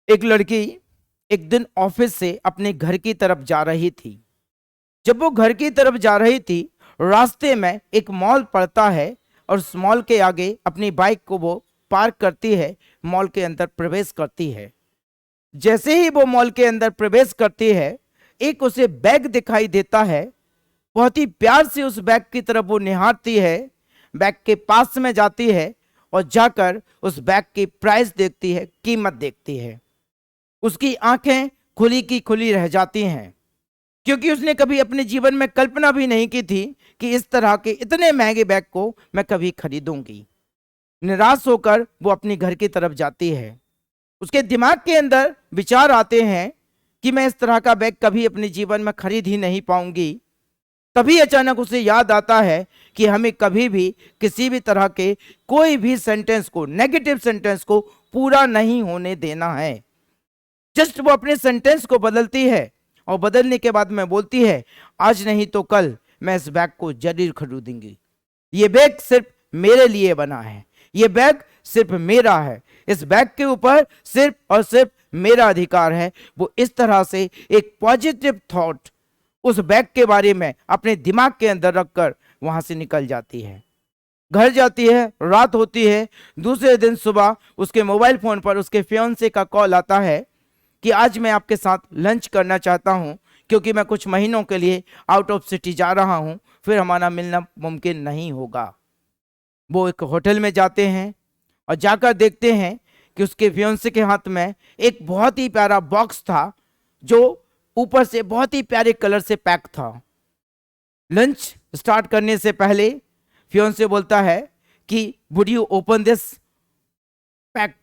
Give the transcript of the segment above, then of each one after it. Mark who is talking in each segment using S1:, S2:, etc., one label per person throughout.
S1: एक लड़की एक दिन ऑफिस से अपने घर की तरफ जा रही थी। जब वो घर की तरफ जा रही थी, रास्ते में एक मॉल पड़ता है और उस मॉल के आगे अपनी बाइक को वो पार्क करती है, मॉल के अंदर प्रवेश करती है। जैसे ही वो मॉल के अंदर प्रवेश करती है, एक उसे बैग दिखाई देता है। बहुत ही प्यार से उस बैग की तरफ वो निहारती है, बैग के पास में जाती है और जाकर उस बैग की प्राइस देखती है, कीमत देखती है। उसकी आंखें खुली की खुली रह जाती हैं, क्योंकि उसने कभी अपने जीवन में कल्पना भी नहीं की थी कि इस तरह के इतने महंगे बैग को मैं कभी खरीदूंगी। निराश होकर वो अपनी घर की तरफ जाती है। उसके दिमाग के अंदर विचार आते हैं कि मैं इस तरह का बैग कभी अपने जीवन में खरीद ही नहीं पाऊंगी। तभी अचानक उसे याद आता है कि हमें कभी भी किसी भी तरह के कोई भी सेंटेंस को, नेगेटिव सेंटेंस को पूरा नहीं होने देना है। जस्ट वो अपने सेंटेंस को बदलती है और बदलने के बाद में बोलती है, आज नहीं तो कल मैं इस बैग को जरूर खरीदूंगी। ये बैग सिर्फ मेरे लिए बना है, ये बैग सिर्फ मेरा है, इस बैग के ऊपर सिर्फ और सिर्फ मेरा अधिकार है। वो इस तरह से एक पॉजिटिव थॉट उस बैग के बारे में अपने दिमाग के अंदर रखकर वहां से निकल जाती है। घर जाती है, रात होती है। दूसरे दिन सुबह उसके मोबाइल फोन पर उसके फियांसे का कॉल आता है कि आज मैं आपके साथ लंच करना चाहता हूं, क्योंकि मैं कुछ महीनों के लिए आउट ऑफ सिटी जा रहा हूं, फिर हमारा मिलना मुमकिन नहीं होगा। वो एक होटल में जाते हैं और जाकर देखते हैं कि उसके फियांसे के हाथ में एक बहुत ही प्यारा बॉक्स था, जो ऊपर से बहुत ही प्यारे कलर से पैक था। लंच स्टार्ट करने से पहले फियांसे बोलता है कि would you open this pack.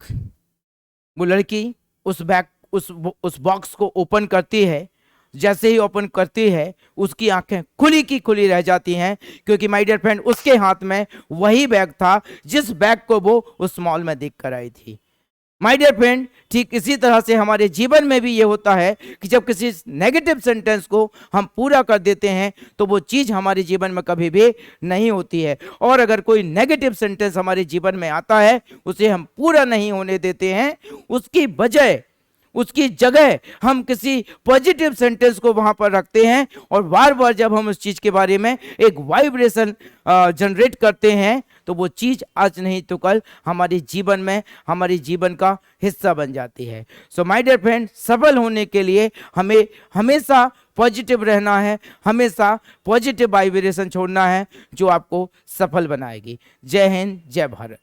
S1: वो लड़की उस बैग उस बॉक्स को ओपन करती है। जैसे ही ओपन करती है, उसकी आंखें खुली की खुली रह जाती हैं, क्योंकि माय डियर फ्रेंड, उसके हाथ में वही बैग था जिस बैग को वो उस मॉल में देख कर आई थी। माय डियर फ्रेंड, ठीक इसी तरह से हमारे जीवन में भी ये होता है कि जब किसी नेगेटिव सेंटेंस को हम पूरा कर देते हैं तो वो चीज़ हमारे जीवन में कभी भी नहीं होती है। और अगर कोई नेगेटिव सेंटेंस हमारे जीवन में आता है, उसे हम पूरा नहीं होने देते हैं, उसकी जगह हम किसी पॉजिटिव सेंटेंस को वहां पर रखते हैं और बार बार जब हम उस चीज के बारे में एक वाइब्रेशन जनरेट करते हैं, तो वो चीज आज नहीं तो कल हमारे जीवन में, हमारे जीवन का हिस्सा बन जाती है। सो माय डियर फ्रेंड, सफल होने के लिए हमें हमेशा पॉजिटिव रहना है, हमेशा पॉजिटिव वाइब्रेशन छोड़ना है, जो आपको सफल बनाएगी। जय हिंद, जय भारत।